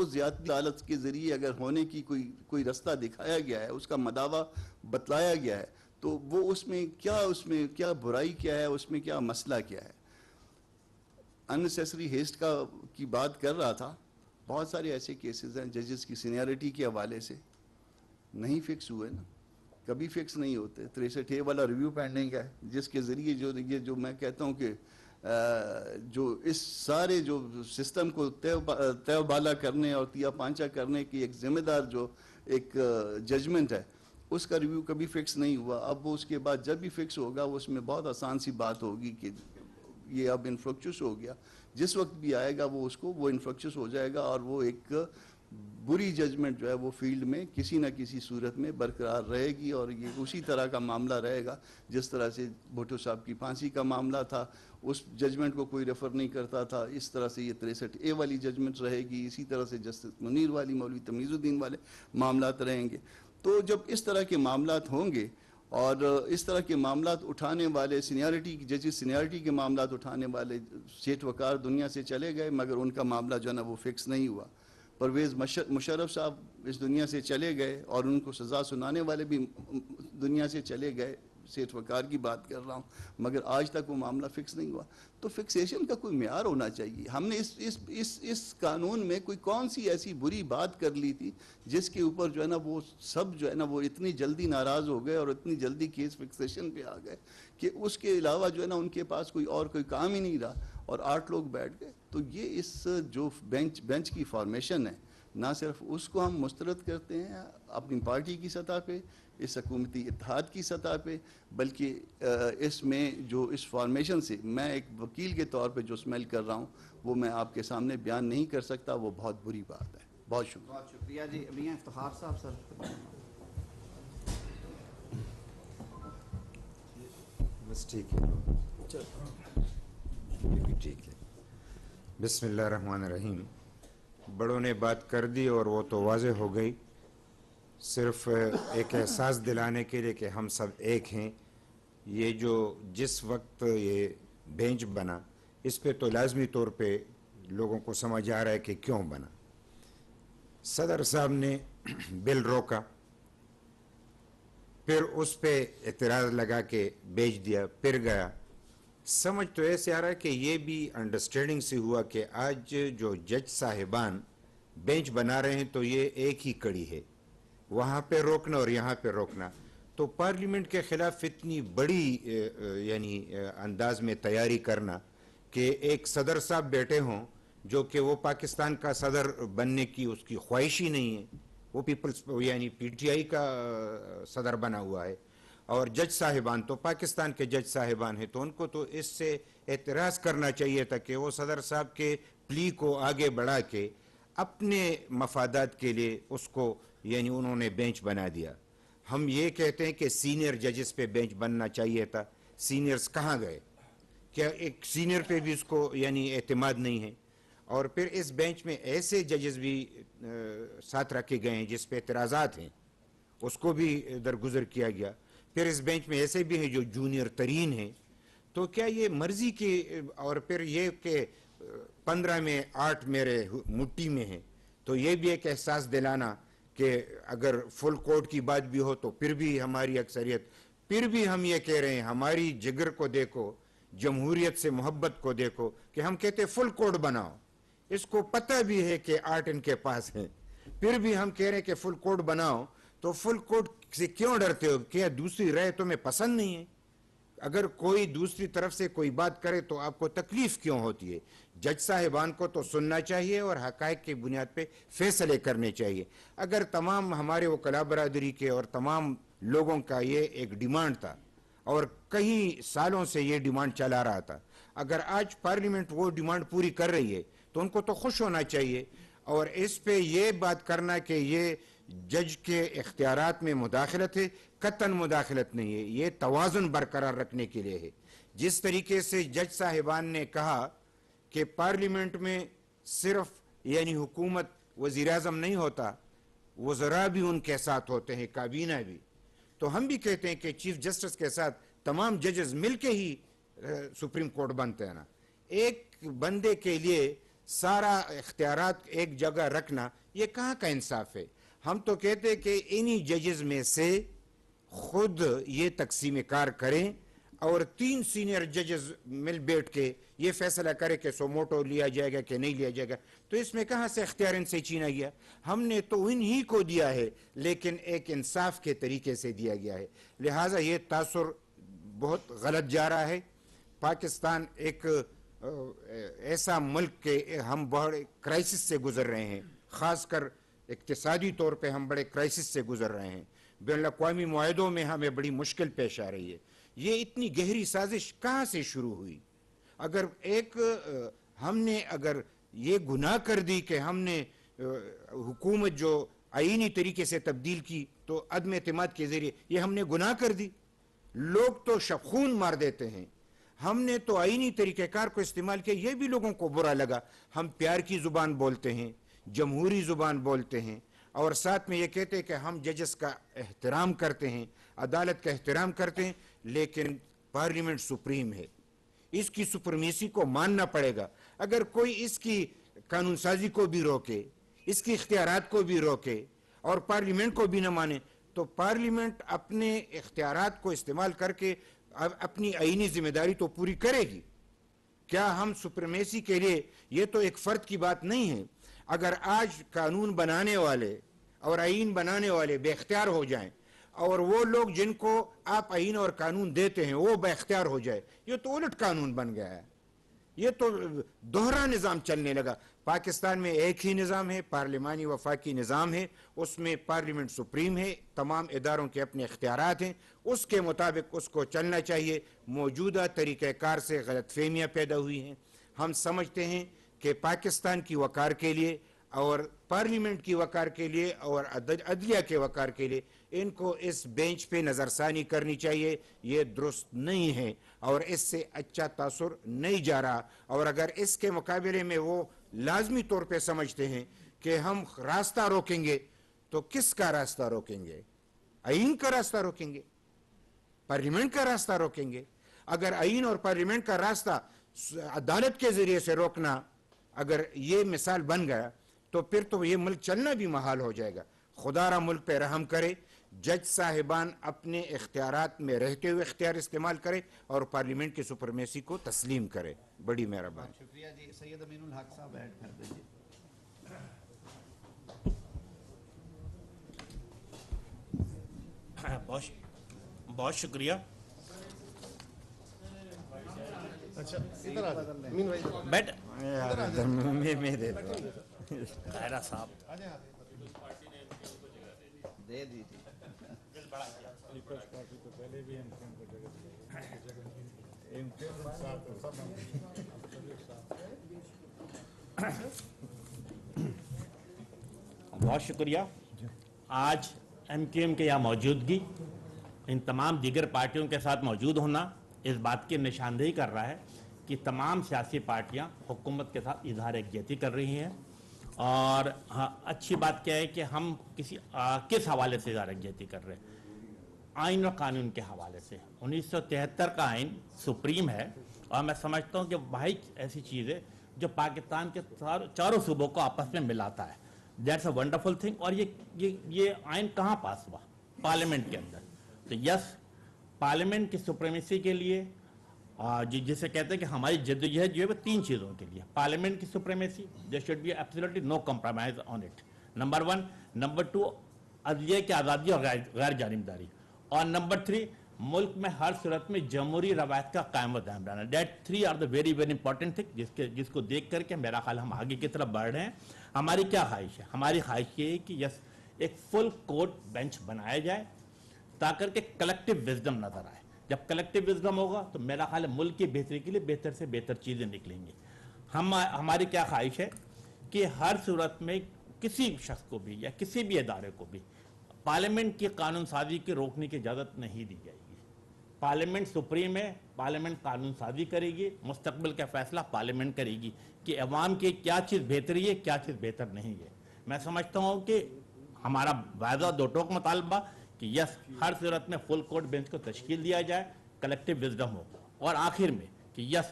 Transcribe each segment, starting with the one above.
وہ زیادتی عدالت کے ذریعے اگر ہونے کی کوئی رستہ دکھایا گیا ہے، اس کا مداوع بتلایا گیا ہے، تو وہ اس میں کیا برائی کیا ہے، اس میں کیا مسئلہ کیا ہے؟ اننیسیسری ہیسٹ کی بات کر رہا تھا. بہت سارے ایسے کیسز ہیں ججز کی سینیارٹی کے حوالے سے نہیں فکس ہوئے نا، کبھی فکس نہیں ہوتے. 63A والا ریویو پینڈنگ ہے، جس کے ذریعے جو میں کہتا ہوں کہ جو اس سارے جو سسٹم کو تیو بالا کرنے اور تیا پانچا کرنے کی ایک ذمہ دار جو ایک ججمنٹ ہے، اس کا ریویو کبھی فکس نہیں ہوا. اب وہ اس کے بعد جب بھی فکس ہوگا، اس میں بہت آسان سی بات ہوگی کہ یہ اب انفرکچس ہو گیا. جس وقت بھی آئے گا وہ انفرکچس ہو جائے گا، اور وہ ایک بری ججمنٹ جو ہے وہ فیلڈ میں کسی نہ کسی صورت میں برقرار رہے گی. اور یہ اسی طرح کا معاملہ رہے گا جس طرح سے بھٹو صاحب کی پھانسی کا معاملہ تھا، اس ججمنٹ کو کوئی ریفر نہیں کرتا تھا. اس طرح سے یہ 63A والی ججمنٹ رہے گی، اسی طرح سے جسٹس منیر والی، مولوی تمیز الدین والے معاملات رہیں گے. تو جب اس طرح کے معاملات ہوں گے اور اس طرح کے معاملات اٹھانے والے ججز سینیارٹی کے معاملات اٹھانے والے سیٹھ وقار دنیا سے چلے گئے، مگر ان کا معاملہ جو ہے نا وہ فکس نہیں ہوا. پرویز مشرف صاحب اس دنیا سے چلے گئے اور ان کو سزا سنانے والے بھی دنیا سے چلے گئے، سیٹھ وقار کی بات کر رہا ہوں، مگر آج تک وہ معاملہ فکس نہیں ہوا. تو فکسیشن کا کوئی معیار ہونا چاہیے. ہم نے اس قانون میں کون سی ایسی بری بات کر لی تھی جس کے اوپر جو ہے نا وہ سب جو ہے نا وہ اتنی جلدی ناراض ہو گئے اور اتنی جلدی کیس فکسیشن پہ آ گئے کہ اس کے علاوہ جو ہے نا ان کے پاس کوئی کام ہی نہیں رہا اور 8 لوگ بیٹھ گئے. تو یہ اس جو بینچ کی فارمیشن ہے، نہ صرف اس کو ہم مسترد کرتے ہیں اپنی پارٹی کی سطح پہ، اس حکومتی اتحاد کی سطح پہ، بلکہ اس میں جو اس فارمیشن سے میں ایک وکیل کے طور پہ جو سمیل کر رہا ہوں وہ میں آپ کے سامنے بیان نہیں کر سکتا. وہ بہت بری بات ہے. بہت شکریہ. بہت شکریہ جی. میاں افتخار صاحب سر. بس ٹھیک ہے، ٹھیک ہے. بسم اللہ الرحمن الرحیم. بڑوں نے بات کر دی اور وہ تو واضح ہو گئی. صرف ایک احساس دلانے کے لیے کہ ہم سب ایک ہیں. یہ جس وقت یہ بینچ بنا، اس پہ تو لازمی طور پہ لوگوں کو سمجھ آ رہا ہے کہ کیوں بنا. صدر صاحب نے بل روکا، پھر اس پہ اعتراض لگا کے بیچ دیا، پھر گیا. سمجھ تو ایسے آ رہا ہے کہ یہ بھی انڈرسٹینڈنگ سے ہوا کہ آج جو جج صاحبان بینچ بنا رہے ہیں تو یہ ایک ہی کڑی ہے، وہاں پہ روکنا اور یہاں پہ روکنا. تو پارلیمنٹ کے خلاف اتنی بڑی یعنی انداز میں تیاری کرنا کہ ایک صدر صاحب بیٹھے ہوں جو کہ وہ پاکستان کا صدر بننے کی اس کی خواہش ہی نہیں ہے، وہ پیپلز یعنی PTI کا صدر بنا ہوا ہے، اور جج صاحبان تو پاکستان کے جج صاحبان ہیں. تو ان کو تو اس سے اعتراض کرنا چاہیے تھا کہ وہ صدر صاحب کے پلی کو آگے بڑھا کے اپنے مفادات کے لیے اس کو یعنی انہوں نے بینچ بنا دیا. ہم یہ کہتے ہیں کہ سینئر ججز پہ بینچ بننا چاہیے تھا. سینئرز کہاں گئے؟ کیا ایک سینئر پہ بھی اس کو یعنی اعتماد نہیں ہے؟ اور پھر اس بینچ میں ایسے ججز بھی ساتھ رکھے گئے ہیں جس پہ اعتراضات ہیں، اس کو بھی درگزر کیا گیا. پھر اس بینچ میں ایسے بھی ہیں جو جونیئر ترین ہیں. تو کیا یہ مرضی کی؟ اور پھر یہ کہ 15 میں 8 میرے مٹھی میں ہیں. تو یہ بھی ایک احساس دلانا کہ اگر فل کورٹ کی بات بھی ہو تو پھر بھی ہماری اکثریت، پھر بھی ہم یہ کہہ رہے ہیں ہماری جگر کو دیکھو، جمہوریت سے محبت کو دیکھو کہ ہم کہتے ہیں فل کورٹ بناؤ. اس کو پتہ بھی ہے کہ 8 ان کے پاس ہیں، پھر بھی ہم کہہ رہے ہیں کہ فل کورٹ بناؤ. تو فل کورٹ سے کیوں ڈرتے ہو؟ کیا دوسری رائے تمہیں پسند نہیں ہے؟ اگر کوئی دوسری طرف سے کوئی بات کرے تو آپ کو تکلیف کیوں ہوتی ہے؟ جج صاحبان کو تو سننا چاہیے اور حقائق کی بنیاد پہ فیصلے کرنے چاہیے. اگر تمام ہمارے وکلاء برادری کے اور تمام لوگوں کا یہ ایک ڈیمانڈ تھا اور کئی سالوں سے یہ ڈیمانڈ چلا رہا تھا، اگر آج پارلیمنٹ وہ ڈیمانڈ پوری کر رہی ہے تو ان کو تو خوش ہونا چاہیے. اور اس پہ یہ بات کرنا کہ یہ جج کے اختیارات میں مداخلت ہے، قطعاً مداخلت نہیں ہے. یہ توازن برقرار رکھنے کے لیے ہے. جس طریقے سے جج صاحبان نے کہا کہ پارلیمنٹ میں صرف یعنی حکومت وزیر اعظم نہیں ہوتا، وزراء بھی ان کے ساتھ ہوتے ہیں، کابینہ بھی. تو ہم بھی کہتے ہیں کہ چیف جسٹس کے ساتھ تمام ججز مل کے ہی سپریم کورٹ بنتے ہیں نا. ایک بندے کے لیے سارا اختیارات ایک جگہ رکھنا یہ کہاں کا انصاف ہے؟ ہم تو کہتے ہیں کہ انہی ججز میں سے خود یہ تقسیم کار کریں اور 3 سینئر ججز مل بیٹھ کے یہ فیصلہ کرے کہ سوموٹو لیا جائے گا کہ نہیں لیا جائے گا. تو اس میں کہاں سے اختیار ان سے چھینا گیا؟ ہم نے تو انہی کو دیا ہے لیکن ایک انصاف کے طریقے سے دیا گیا ہے. لہٰذا یہ تاثر بہت غلط جا رہا ہے. پاکستان ایک ایسا ملک کہ ہم بڑے کرائسس سے گزر رہے ہیں، خاص کر اقتصادی طور پہ ہم بڑے کرائسس سے گزر رہے ہیں. بین الاقوامی معاہدوں میں ہمیں بڑی مشکل پیش آ رہی ہے. یہ اتنی گہری سازش کہاں سے شروع ہوئی؟ اگر ہم نے اگر یہ گناہ کر دی کہ ہم نے حکومت جو آئینی طریقے سے تبدیل کی تو عدم اعتماد کے ذریعے یہ ہم نے گناہ کر دی. لوگ تو شبخون مار دیتے ہیں، ہم نے تو آئینی طریقہ کار کو استعمال کیا، یہ بھی لوگوں کو برا لگا. ہم پیار کی زبان بولتے ہیں، جمہوری زبان بولتے ہیں اور ساتھ میں یہ کہتے ہیں کہ ہم ججز کا احترام کرتے ہیں، عدالت کا احترام کرتے ہیں، لیکن پارلیمنٹ سپریم ہے، اس کی سپرمیسی کو ماننا پڑے گا. اگر کوئی اس کی قانون سازی کو بھی روکے، اس کی اختیارات کو بھی روکے اور پارلیمنٹ کو بھی نہ مانے تو پارلیمنٹ اپنے اختیارات کو استعمال کر کے اپنی آئینی ذمہ داری تو پوری کرے گی. کیا ہم سپرمیسی کے لیے، یہ تو ایک فرد کی بات نہیں ہے. اگر آج قانون بنانے والے اور آئین بنانے والے بے اختیار ہو جائیں اور وہ لوگ جن کو آپ آئین اور قانون دیتے ہیں وہ بے اختیار ہو جائے، یہ تو الٹ قانون بن گیا ہے. یہ تو دوہرا نظام چلنے لگا. پاکستان میں ایک ہی نظام ہے، پارلیمانی وفاقی نظام ہے، اس میں پارلیمنٹ سپریم ہے، تمام اداروں کے اپنے اختیارات ہیں، اس کے مطابق اس کو چلنا چاہیے. موجودہ طریقہ کار سے غلط فہمیاں پیدا ہوئی ہیں. ہم سمجھتے ہیں کہ پاکستان کی وقار کے لیے اور پارلیمنٹ کی وقار کے لیے اور عدلیہ کے وقار کے لیے ان کو اس بینچ پہ نظر ثانی کرنی چاہیے. یہ درست نہیں ہے اور اس سے اچھا تاثر نہیں جا رہا. اور اگر اس کے مقابلے میں وہ لازمی طور پہ سمجھتے ہیں کہ ہم راستہ روکیں گے تو کس کا راستہ روکیں گے؟ آئین کا راستہ روکیں گے؟ پارلیمنٹ کا راستہ روکیں گے؟ اگر آئین اور پارلیمنٹ کا راستہ عدالت کے ذریعے سے روکنا اگر یہ مثال بن گیا تو پھر تو یہ ملک چلنا بھی محال ہو جائے گا. خدا را ملک پہ رحم کرے. جج صاحبان اپنے اختیارات میں رہتے ہوئے اختیار استعمال کرے اور پارلیمنٹ کی سپرمیسی کو تسلیم کرے. بڑی مہربانی. شکریہ جی. سید امین الحق صاحب ایڈ کر دیجیے. بہت شکریہ. بیٹھ خیرہ صاحب دے دیجیے. بہت شکریہ. آج ایم کیو ایم کے یہاں موجودگی، ان تمام دیگر پارٹیوں کے ساتھ موجود ہونا اس بات کی نشاندہی کر رہا ہے کہ تمام سیاسی پارٹیاں حکومت کے ساتھ اظہار یکجہتی کر رہی ہیں. اور اچھی بات کیا ہے کہ ہم کس حوالے سے اظہار یکجہتی کر رہے ہیں؟ آئین اور قانون کے حوالے سے. 1973 کا آئین سپریم ہے اور میں سمجھتا ہوں کہ بھائی ایسی چیز ہے جو پاکستان کے چاروں صوبوں کو آپس میں ملاتا ہے. That's a wonderful thing. اور یہ آئین کہاں پاس ہوا؟ پارلیمنٹ کے اندر. تو یس، پارلیمنٹ کی سپریمیسی کے لیے جسے کہتے ہیں کہ ہماری جدوجہد جو ہے وہ 3 چیزوں کے لیے. پارلیمنٹ کی supremacy, there should be absolutely no compromise on it, number 1. Number 2، عدلیہ کی آزادی اور غیر جانبداری. اور نمبر 3، ملک میں ہر صورت میں جمہوری روایت کا قائم و دائم رہنا. That 3 are the very very important thing جس کو دیکھ کر کے میرا خیال ہم آگے کی طرف بڑھ رہے ہیں. ہماری کیا خواہش ہے؟ ہماری خواہش یہ ہے کہ یس ایک فل کورٹ بینچ بنایا جائے تاکہ کہ کلیکٹیو وزڈم نظر آئے. جب کلیکٹیو وزڈم ہوگا تو میرا خیال ہے ملک کی بہتری کے لیے بہتر سے بہتر چیزیں نکلیں گی. ہماری کیا خواہش ہے کہ ہر صورت میں کسی شخص کو بھی یا کسی بھی ادارے کو بھی پارلیمنٹ کی قانون سازی کے روکنے کی اجازت نہیں دی جائے گی. پارلیمنٹ سپریم ہے، پارلیمنٹ قانون سازی کرے گی، مستقبل کا فیصلہ پارلیمنٹ کرے گی کہ عوام کی کیا چیز بہتری ہے، کیا چیز بہتر نہیں ہے. میں سمجھتا ہوں کہ ہمارا واضح 2 ٹوک مطالبہ کہ یس ہر صورت میں فل کورٹ بینچ کو تشکیل دیا جائے، کلیکٹیو وزڈم ہو. اور آخر میں کہ یس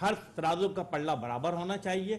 ہر ترازو کا پلڑا برابر ہونا چاہیے.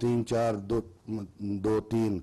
3-4-2-3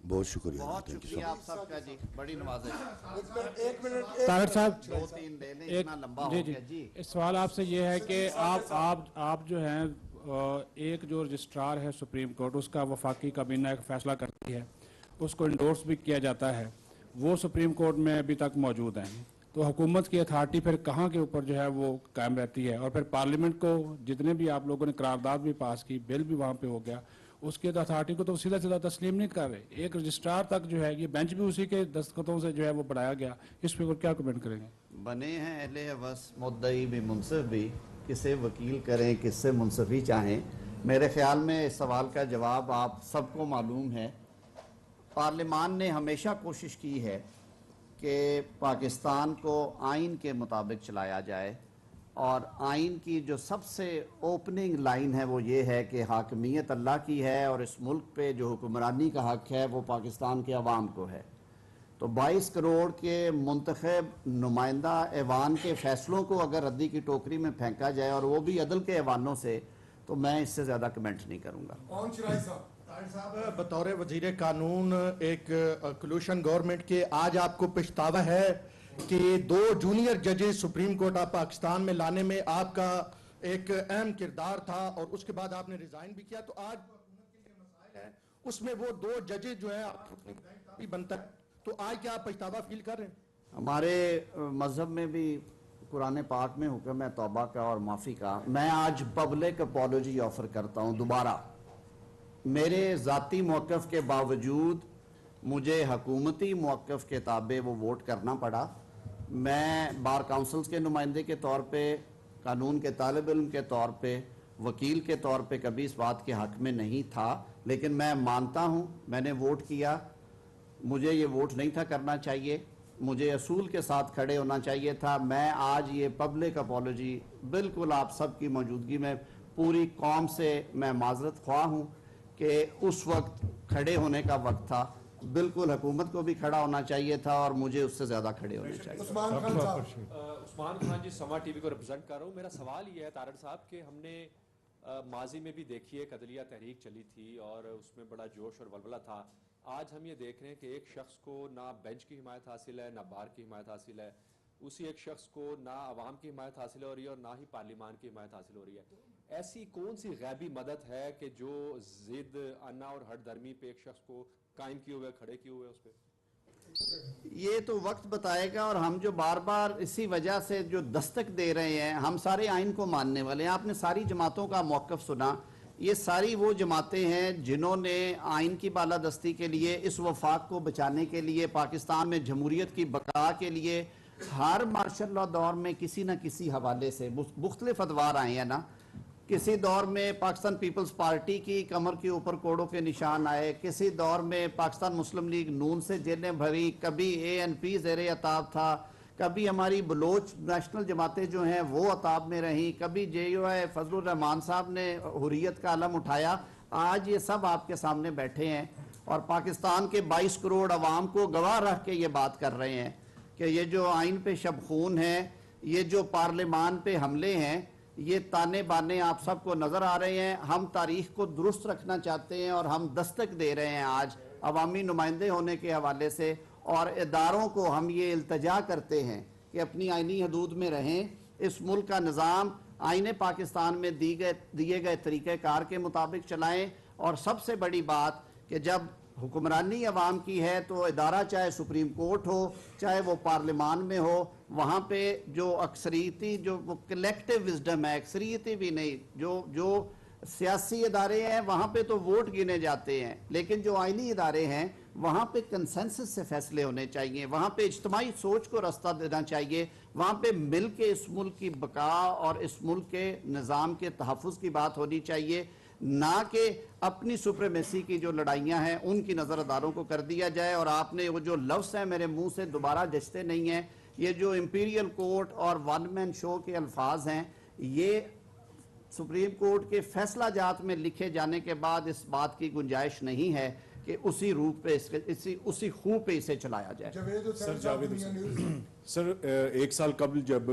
بہت شکریہ. بہت Thank you so شکریہ much. آپ سب کا جی, بڑی نوازش. طاہر صاحب 2-3 لے لیں, اتنا لمبا ہو گیا جی. سوال آپ سے یہ ہے کہ آپ جو ہیں ایک جو رجسٹرار ہے سپریم کورٹ, اس کا وفاقی کابینہ ایک فیصلہ کرتی ہے, اس کو انڈورس بھی کیا جاتا ہے, وہ سپریم کورٹ میں ابھی تک موجود ہیں. تو حکومت کی اتھارٹی پھر کہاں کے اوپر جو ہے وہ قائم رہتی ہے؟ اور پھر پارلیمنٹ کو جتنے بھی آپ لوگوں نے قرارداد بھی پاس کی, بل بھی وہاں پہ ہو گیا, اس کے اتھارٹی کو تو سیدھا سیدھا تسلیم نہیں کر رہے. ایک رجسٹرار تک جو ہے, یہ بینچ بھی اسی کے دستخطوں سے جو ہے وہ بڑھایا گیا, اس پہ کیا کمنٹ کریں گے؟ بنے ہیں اہل حوث, مدعی بھی منصف بھی, کسے وکیل کریں, کس سے منصفی چاہیں. میرے خیال میں اس سوال کا جواب آپ سب کو معلوم ہے. پارلیمان نے ہمیشہ کوشش کی ہے کہ پاکستان کو آئین کے مطابق چلایا جائے, اور آئین کی جو سب سے اوپننگ لائن ہے وہ یہ ہے کہ حاکمیت اللہ کی ہے, اور اس ملک پہ جو حکمرانی کا حق ہے وہ پاکستان کے عوام کو ہے. تو 22 کروڑ کے منتخب نمائندہ ایوان کے فیصلوں کو اگر ردی کی ٹوکری میں پھینکا جائے, اور وہ بھی عدل کے ایوانوں سے, تو میں اس سے زیادہ کمنٹ نہیں کروں گا. طاہر صاحب, بطور وزیر قانون ایک کلوشن گورنمنٹ کے, آج آپ کو پچھتاوا ہے کہ 2 جونیئر ججز سپریم کورٹ آف پاکستان میں لانے میں آپ کا ایک اہم کردار تھا, اور اس کے بعد آپ نے ریزائن بھی کیا. تو آج حکومت کے لیے مسائل ہیں, اس میں وہ 2 ججز جو ہیں بنتا ہے, تو آج کیا آپ پچھتاوا فیل کر رہے ہیں؟ ہمارے مذہب میں بھی قرآن پاک میں حکم ہے توبہ کا اور معافی کا. میں آج پبلک اپالوجی آفر کرتا ہوں دوبارہ. میرے ذاتی موقف کے باوجود مجھے حکومتی موقف کے تابع وہ ووٹ کرنا پڑا. میں بار کاؤنسلز کے نمائندے کے طور پہ, قانون کے طالب علم کے طور پہ, وکیل کے طور پہ کبھی اس بات کے حق میں نہیں تھا, لیکن میں مانتا ہوں میں نے ووٹ کیا. مجھے یہ ووٹ نہیں تھا کرنا چاہیے, مجھے اصول کے ساتھ کھڑے ہونا چاہیے تھا. میں آج یہ پبلک اپالوجی بالکل آپ سب کی موجودگی میں پوری قوم سے میں معذرت خواہ ہوں کہ اس وقت کھڑے ہونے کا وقت تھا. بالکل حکومت کو بھی کھڑا ہونا چاہیے تھا, اور مجھے اس سے زیادہ کھڑے ہونے چاہیے. عثمان خان جی, سما ٹی وی کو ریپرزینٹ کر رہا ہوں. میرا سوال یہ ہے طاہر صاحب کہ ہم نے ماضی میں بھی دیکھی ایک عدلیہ تحریک چلی تھی اور اس میں بڑا جوش اور ولولہ تھا. آج ہم یہ دیکھ رہے ہیں کہ ایک شخص کو نہ بینچ کی حمایت حاصل ہے, نہ بار کی حمایت حاصل ہے. اسی ایک شخص کو نہ عوام کی حمایت حاصل ہو رہی ہے اور نہ ہی پارلیمان کی حمایت حاصل ہو رہی ہے. ایسی کون سی غیبی مدد ہے کہ جو ضد, انا اور ہٹ درمی پہ ایک شخص کو قائم کیے ہوئے, کھڑے کیے ہوئے اس پہ؟ یہ تو وقت بتائے گا, اور ہم جو بار بار اسی وجہ سے جو دستک دے رہے ہیں, ہم سارے آئین کو ماننے والے ہیں. آپ نے ساری جماعتوں کا موقف سنا. یہ ساری وہ جماعتیں ہیں جنہوں نے آئین کی بالادستی کے لیے, اس وفاق کو بچانے کے لیے, پاکستان میں جمہوریت کی بقا کے لیے ہر مارشل لا دور میں کسی نہ کسی حوالے سے مختلف ادوار آئے ہیں نا. کسی دور میں پاکستان پیپلز پارٹی کی کمر کے اوپر کوڑوں کے نشان آئے, کسی دور میں پاکستان مسلم لیگ نون سے جیلیں بھری, کبھی ANP زیر عتاب تھا, کبھی ہماری بلوچ نیشنل جماعتیں جو ہیں وہ عتاب میں رہیں, کبھی JUI فضل الرحمان صاحب نے حریت کا علم اٹھایا. آج یہ سب آپ کے سامنے بیٹھے ہیں اور پاکستان کے 22 کروڑ عوام کو گواہ رکھ کے یہ بات کر رہے ہیں کہ یہ جو آئین پہ شب خون ہے, یہ جو پارلیمان پہ حملے ہیں, یہ تانے بانے آپ سب کو نظر آ رہے ہیں. ہم تاریخ کو درست رکھنا چاہتے ہیں اور ہم دستک دے رہے ہیں آج عوامی نمائندے ہونے کے حوالے سے, اور اداروں کو ہم یہ التجا کرتے ہیں کہ اپنی آئینی حدود میں رہیں. اس ملک کا نظام آئین پاکستان میں دیے گئے طریقہ کار کے مطابق چلائیں. اور سب سے بڑی بات کہ جب حکمرانی عوام کی ہے تو ادارہ چاہے سپریم کورٹ ہو, چاہے وہ پارلیمان میں ہو, وہاں پہ جو اکثریتی جو کلیکٹیو وزڈم ہے, اکثریتی بھی نہیں, جو سیاسی ادارے ہیں وہاں پہ تو ووٹ گنے جاتے ہیں, لیکن جو آئینی ادارے ہیں وہاں پہ کنسنسس سے فیصلے ہونے چاہیے, وہاں پہ اجتماعی سوچ کو رستہ دینا چاہیے, وہاں پہ مل کے اس ملک کی بقا اور اس ملک کے نظام کے تحفظ کی بات ہونی چاہیے, نہ کہ اپنی سپریمیسی کی جو لڑائیاں ہیں ان کی نظر اداروں کو کر دیا جائے. اور آپ نے وہ جو لفظ ہیں میرے منہ سے دوبارہ جچتے نہیں ہیں, یہ جو امپیریل کورٹ اور ون مین شو کے الفاظ ہیں, یہ سپریم کورٹ کے فیصلہ جات میں لکھے جانے کے بعد اس بات کی گنجائش نہیں ہے کہ اسی روح پہ اسی خوں پہ اسے چلایا جائے. سر 1 سال قبل جب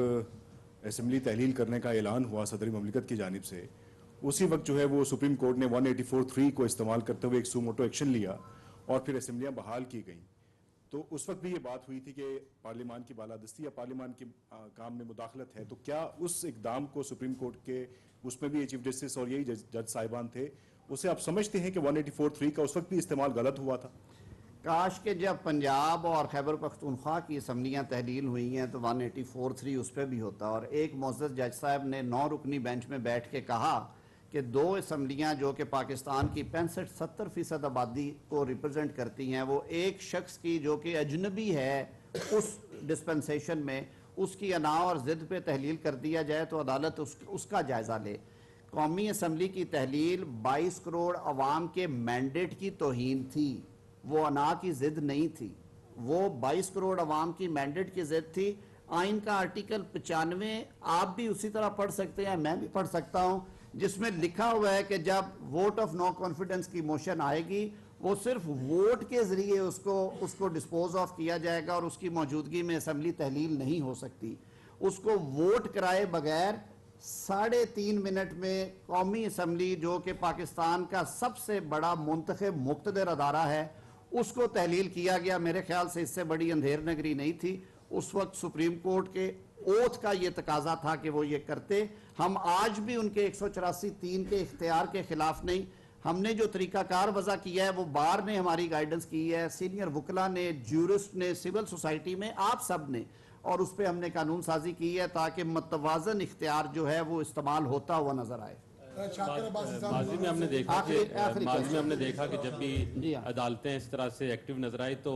اسمبلی تحلیل کرنے کا اعلان ہوا صدر مملکت کی جانب سے, اسی وقت جو ہے وہ سپریم کورٹ نے 184(3) کو استعمال کرتے ہوئے ایک سو موٹو ایکشن لیا, اور پھر اسمبلیاں بحال کی گئیں، تو اس وقت بھی یہ بات ہوئی تھی کہ پارلیمان کی بالادستی یا پارلیمان کے کام میں مداخلت ہے، تو کیا اس اقدام کو سپریم کورٹ کے اس میں بھی یہ چیف جسٹس اور یہی جج صاحبان تھے، اسے آپ سمجھتے ہیں کہ 184(3) کا اس وقت بھی استعمال غلط ہوا تھا؟ کاش کہ جب پنجاب اور خیبر پختونخوا کی اسمبلیاں تحلیل ہوئی ہیں تو 184(3) اس پہ بھی ہوتا، اور ایک معزز جج صاحب نے 9 رکنی بینچ میں بیٹھ کے کہا کہ 2 اسمبلیاں جو کہ پاکستان کی 65-70% آبادی کو ریپرزینٹ کرتی ہیں، وہ ایک شخص کی جو کہ اجنبی ہے اس ڈسپنسیشن میں، اس کی انا اور ضد پہ تحلیل کر دیا جائے تو عدالت اس کا جائزہ لے۔ قومی اسمبلی کی تحلیل 22 کروڑ عوام کے مینڈیٹ کی توہین تھی، وہ انا کی ضد نہیں تھی، وہ 22 کروڑ عوام کی مینڈیٹ کی ضد تھی۔ آئین کا آرٹیکل 95 آپ بھی اسی طرح پڑھ سکتے ہیں، میں بھی پڑھ سکتا ہوں، جس میں لکھا ہوا ہے کہ جب ووٹ آف نو کانفیڈنس کی موشن آئے گی وہ صرف ووٹ کے ذریعے اس کو ڈسپوز آف کیا جائے گا، اور اس کی موجودگی میں اسمبلی تحلیل نہیں ہو سکتی۔ اس کو ووٹ کرائے بغیر 3.5 منٹ میں قومی اسمبلی جو کہ پاکستان کا سب سے بڑا منتخب مقتدر ادارہ ہے اس کو تحلیل کیا گیا۔ میرے خیال سے اس سے بڑی اندھیر نگری نہیں تھی۔ اس وقت سپریم کورٹ کے اوتھ کا یہ تقاضا تھا کہ وہ یہ کرتے۔ ہم آج بھی ان کے 184(3) کے اختیار کے خلاف نہیں۔ ہم نے جو طریقہ کار وضع کیا ہے وہ بار نے ہماری گائیڈنس کی ہے، سینئر وکلا نے، جیورسٹ نے، سول سوسائٹی میں، آپ سب نے، اور اس پہ ہم نے قانون سازی کی ہے تاکہ متوازن اختیار جو ہے وہ استعمال ہوتا ہوا نظر آئے۔ ماضی میں ہم نے دیکھا کہ جب بھی عدالتیں اس طرح سے ایکٹیو نظر آئی تو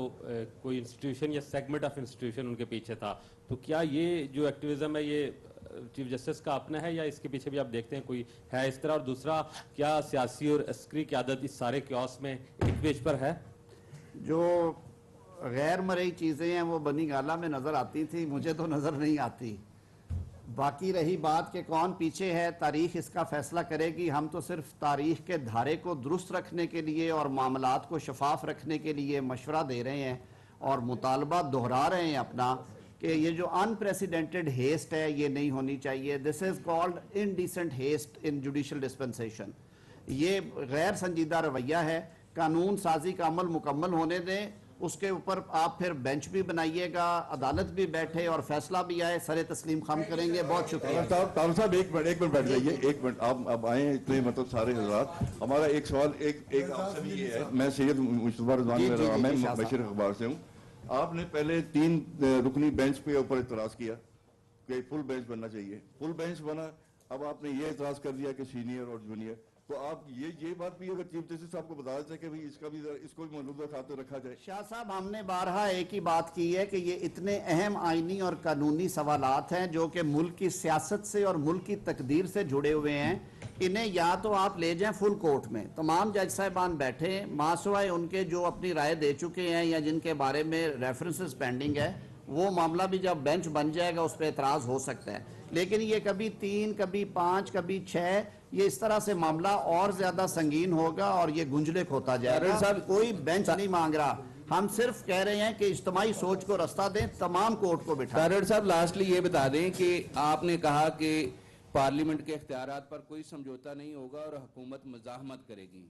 کوئی انسٹیٹیوشن یا سیگمنٹ آف انسٹیٹیوشن ان کے پیچھے تھا، تو کیا یہ جو ایکٹیویزم ہے یہ چیف جسٹس کا اپنا ہے یا اس کے پیچھے بھی آپ دیکھتے ہیں کوئی ہے اس طرح؟ اور دوسرا، کیا سیاسی اور عسکری قیادت اس سارے کیوس میں ایک پیج پر ہے؟ جو غیر مرئی چیزیں ہیں وہ بنی گالہ میں نظر آتی تھی، مجھے تو نظر نہیں آتی۔ باقی رہی بات کہ کون پیچھے ہے، تاریخ اس کا فیصلہ کرے گی۔ ہم تو صرف تاریخ کے دھارے کو درست رکھنے کے لیے اور معاملات کو شفاف رکھنے کے لیے مشورہ دے رہے ہیں اور مطالبہ دہرا رہے ہیں اپنا کہ یہ جو انپریسیڈنٹڈ ہیسٹ ہے یہ نہیں ہونی چاہیے۔ This is called indecent haste in judicial dispensation. یہ غیر سنجیدہ رویہ ہے۔ قانون سازی کا عمل مکمل ہونے دیں، اس کے اوپر آپ پھر بینچ بھی بنائیے گا، عدالت بھی بیٹھے اور فیصلہ بھی آئے، سر تسلیم خم کریں گے۔ بہت شکریہ۔ طاہر صاحب ایک منٹ بیٹھ جائیے، ایک منٹ آپ اب آئے ہیں اتنے مطلب سارے حضرات۔ ہمارا ایک سوال ایک آپ سے بھی یہ ہے، میں سید مصطفیٰ رضوان میں بشیر اخبار سے ہوں۔ آپ نے پہلے 3 رکنی بینچ پہ اوپر اعتراض کیا کہ فل بینچ بننا چاہیے، فل بینچ بنا، اب آپ نے یہ اعتراض کر دیا کہ سینئر اور جونیئر، تو آپ یہ بات بھی اگر چیف جسٹس صاحب کو بتا دیتے کہ اس کو بھی موجودہ خاطر رکھا جائے۔ شاہ صاحب، ہم نے بارہا ایک ہی بات کی ہے کہ یہ اتنے اہم آئینی اور قانونی سوالات ہیں جو کہ ملک کی سیاست سے اور ملک کی تقدیر سے جڑے ہوئے ہیں، انہیں یا تو آپ لے جائیں فل کورٹ میں، تمام جج صاحبان بیٹھے، ماں سوائے ان کے جو اپنی رائے دے چکے ہیں یا جن کے بارے میں ریفرنسز پینڈنگ ہے، وہ معاملہ بھی جب بینچ بن جائے گا اس پہ اعتراض ہو سکتا ہے۔ لیکن یہ کبھی 3، کبھی 5، کبھی 6، یہ اس طرح سے معاملہ اور زیادہ سنگین ہوگا اور یہ گنجلک ہوتا جائے گا۔ کوئی بینچ نہیں مانگ رہا، ہم صرف کہہ رہے ہیں کہ اجتماعی سوچ کو رستہ دیں، تمام کورٹ کو بٹھائیں۔ ڈائریکٹر صاحب لاسٹلی یہ بتا دیں کہ آپ نے کہا کہ پارلیمنٹ کے اختیارات پر کوئی سمجھوتا نہیں ہوگا اور حکومت مزاحمت کرے گی۔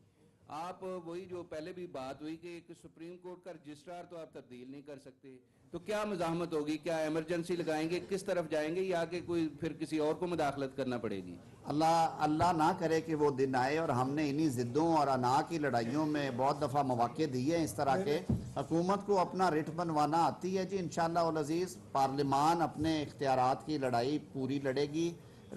آپ وہی جو پہلے بھی بات ہوئی کہ ایک سپریم کورٹ کا رجسٹرار تو آپ تبدیل نہیں کر سکتے، تو کیا مزاحمت ہوگی؟ کیا ایمرجنسی لگائیں گے؟ کس طرف جائیں گے یا کہ کوئی پھر کسی اور کو مداخلت کرنا پڑے گی؟ اللہ نہ کرے کہ وہ دن آئے، اور ہم نے انہی ضدوں اور انا کی لڑائیوں میں بہت دفعہ مواقع دیے ہیں اس طرح کے۔ حکومت کو اپنا رٹ بنوانا آتی ہے جی، انشاءاللہ العزیز۔ پارلیمان اپنے اختیارات کی لڑائی پوری لڑے گی۔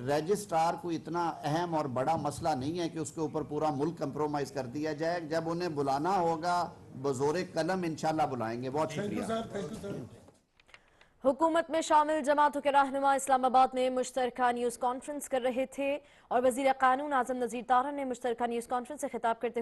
رجسٹرار کوئی اتنا اہم اور بڑا مسئلہ نہیں ہے کہ اس کے اوپر پورا ملک کمپرومائز کر دیا جائے۔ جب انہیں بلانا ہوگا بزور قلم انشاءاللہ بلائیں گے۔ بہت شکریہ۔ حکومت میں شامل جماعتوں کے رہنما اسلام آباد میں مشترکہ نیوز کانفرنس کر رہے تھے اور وزیر قانون اعظم نذیر طاہر نے مشترکہ نیوز کانفرنس سے خطاب کرتے